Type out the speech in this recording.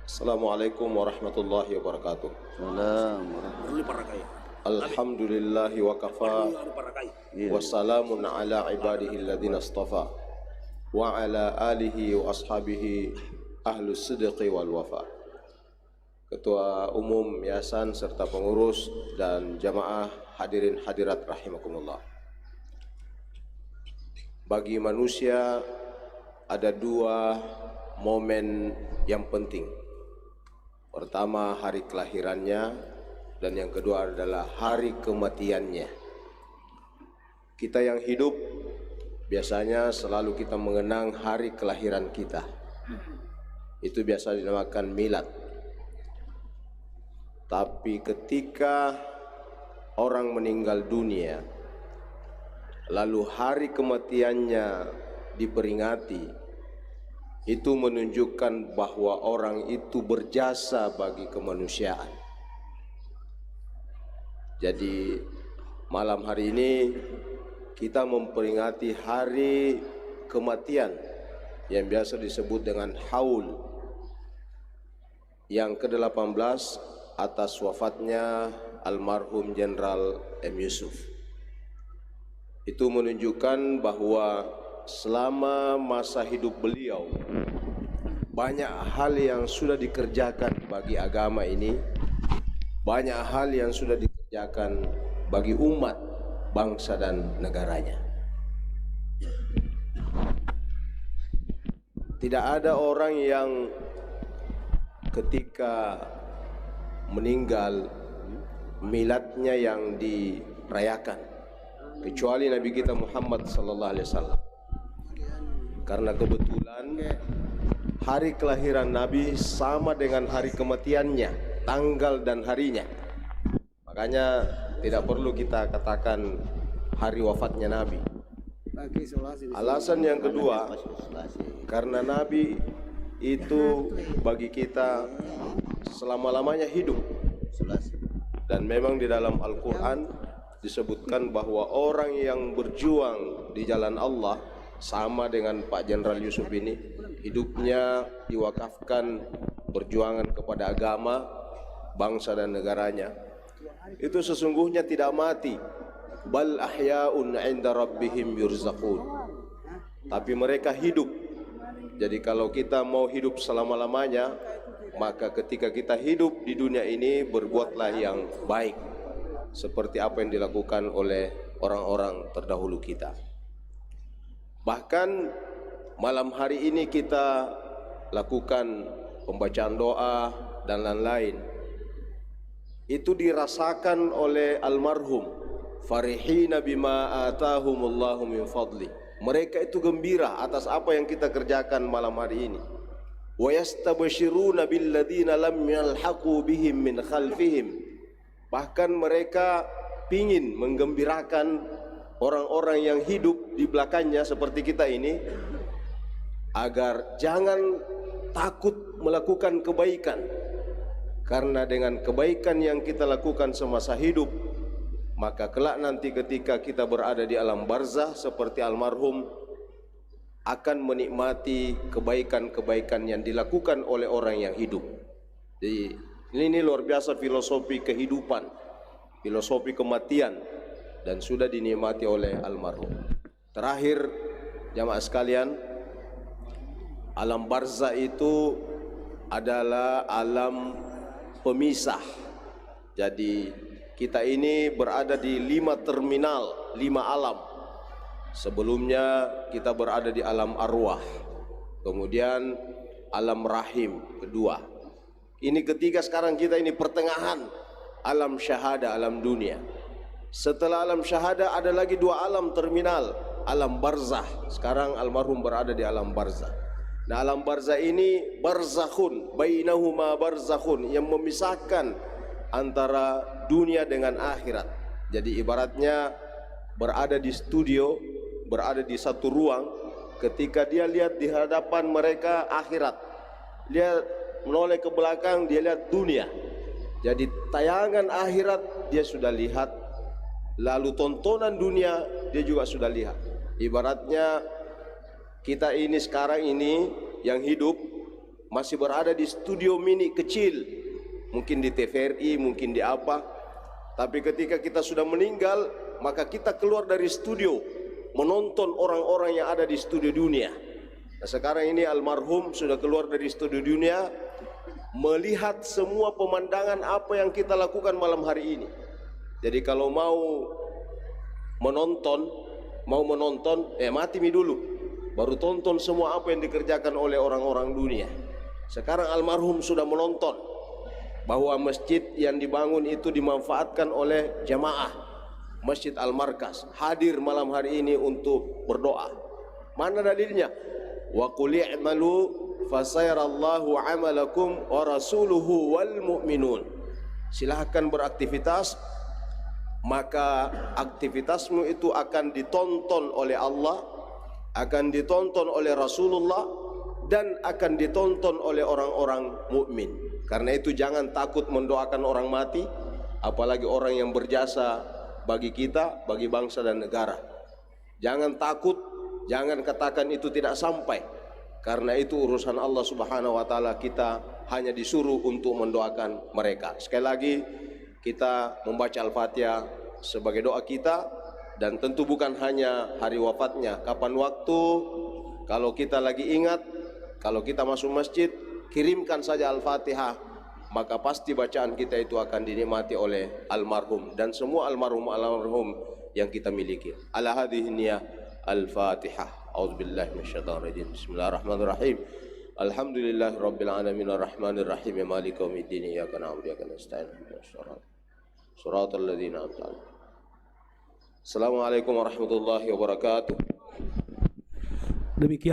Assalamualaikum warahmatullahi wabarakatuh. Alhamdulillahi wa kafa wassalamun ala ibadihi alladhina astafa wa ala alihi wa ashabihi ahlus sidqi wal wafa. Ketua Umum Yayasan serta pengurus dan jamaah hadirin hadirat rahimakumullah. Bagi manusia ada dua momen yang penting. Pertama hari kelahirannya dan yang kedua adalah hari kematiannya. Kita yang hidup biasanya selalu kita mengenang hari kelahiran kita. Itu biasa dinamakan milad. Tapi ketika orang meninggal dunia, lalu hari kematiannya diperingati, itu menunjukkan bahwa orang itu berjasa bagi kemanusiaan. Jadi malam hari ini kita memperingati hari kematian yang biasa disebut dengan haul, yang ke-18 atas wafatnya almarhum Jenderal M. Yusuf. Itu menunjukkan bahwa selama masa hidup beliau banyak hal yang sudah dikerjakan bagi agama ini, banyak hal yang sudah dikerjakan bagi umat, bangsa dan negaranya. Tidak ada orang yang ketika meninggal miladnya yang dirayakan kecuali Nabi kita Muhammad sallallahu alaihi wasallam. Karena kebetulan hari kelahiran Nabi sama dengan hari kematiannya, tanggal dan harinya. Makanya tidak perlu kita katakan hari wafatnya Nabi. Alasan yang kedua, karena Nabi itu bagi kita selama-lamanya hidup. Dan memang di dalam Al-Quran disebutkan bahwa orang yang berjuang di jalan Allah sama dengan Pak Jenderal Yusuf ini, hidupnya diwakafkan perjuangan kepada agama, bangsa dan negaranya. Itu sesungguhnya tidak mati. Bal ahya'un 'inda rabbihim yurzaqun. Tapi mereka hidup. Jadi kalau kita mau hidup selama-lamanya, maka ketika kita hidup di dunia ini berbuatlah yang baik, seperti apa yang dilakukan oleh orang-orang terdahulu kita. Bahkan malam hari ini kita lakukan pembacaan doa dan lain-lain. Itu dirasakan oleh almarhum, farihina bima atahumullahu min fadli. Mereka itu gembira atas apa yang kita kerjakan malam hari ini. Wa yastabshiruna billadzina lam yalhaqu bihim min khalfihim. Bahkan mereka pingin menggembirakan orang-orang yang hidup di belakangnya seperti kita ini, agar jangan takut melakukan kebaikan. Karena dengan kebaikan yang kita lakukan semasa hidup, maka kelak nanti ketika kita berada di alam barzah seperti almarhum, akan menikmati kebaikan-kebaikan yang dilakukan oleh orang yang hidup. Jadi ini luar biasa filosofi kehidupan, filosofi kematian, dan sudah dinikmati oleh almarhum. Terakhir, jamaah sekalian, alam barzah itu adalah alam pemisah. Jadi kita ini berada di 5 terminal, 5 alam. Sebelumnya kita berada di alam arwah, kemudian alam rahim kedua. Ini ketiga, sekarang kita ini pertengahan, alam syahada, alam dunia. Setelah alam syahada ada lagi 2 alam terminal, alam barzah. Sekarang almarhum berada di alam barzah. Nah, alam barzah ini barzakhun, bainahuma barzakhun, yang memisahkan antara dunia dengan akhirat. Jadi ibaratnya berada di studio, berada di satu ruang, ketika dia lihat di hadapan mereka akhirat, dia menoleh ke belakang, dia lihat dunia. Jadi tayangan akhirat dia sudah lihat, lalu tontonan dunia dia juga sudah lihat. Ibaratnya kita ini sekarang ini yang hidup masih berada di studio mini kecil, mungkin di TVRI, mungkin di apa. Tapi ketika kita sudah meninggal, maka kita keluar dari studio, menonton orang-orang yang ada di studio dunia. Nah, sekarang ini almarhum sudah keluar dari studio dunia, melihat semua pemandangan apa yang kita lakukan malam hari ini. Jadi kalau mau menonton, mati dulu, baru tonton semua apa yang dikerjakan oleh orang-orang dunia. Sekarang almarhum sudah menonton bahwa masjid yang dibangun itu dimanfaatkan oleh jamaah Masjid Al-Markas, hadir malam hari ini untuk berdoa. Mana dalilnya? Wa qul i'malu fasayarallahu 'amalakum wa rasuluhu wal mu'minun. Silahkan beraktivitas, maka aktivitasmu itu akan ditonton oleh Allah, akan ditonton oleh Rasulullah, dan akan ditonton oleh orang-orang mukmin. Karena itu jangan takut mendoakan orang mati, apalagi orang yang berjasa bagi kita, bagi bangsa dan negara. Jangan takut, jangan katakan itu tidak sampai, karena itu urusan Allah Subhanahu wa taala. Kita hanya disuruh untuk mendoakan mereka. Sekali lagi, kita membaca Al-Fatihah sebagai doa kita, dan tentu bukan hanya hari wafatnya. Kapan waktu, kalau kita lagi ingat, kalau kita masuk masjid, kirimkan saja Al-Fatihah, maka pasti bacaan kita itu akan dinikmati oleh almarhum dan semua almarhum yang kita miliki. Ala hadhihi niyah Al-Fatihah. A'udzubillahi minasyaitonir rajim. Bismillahirrahmanirrahim. Alhamdulillahirabbil alamin arrahmanir rahim maliki yaumiddin iyyaka na'budu wa iyyaka nasta'in ihdinas siratal ladzina an'amta 'alaihim. Assalamualaikum warahmatullahi wabarakatuh. Demikian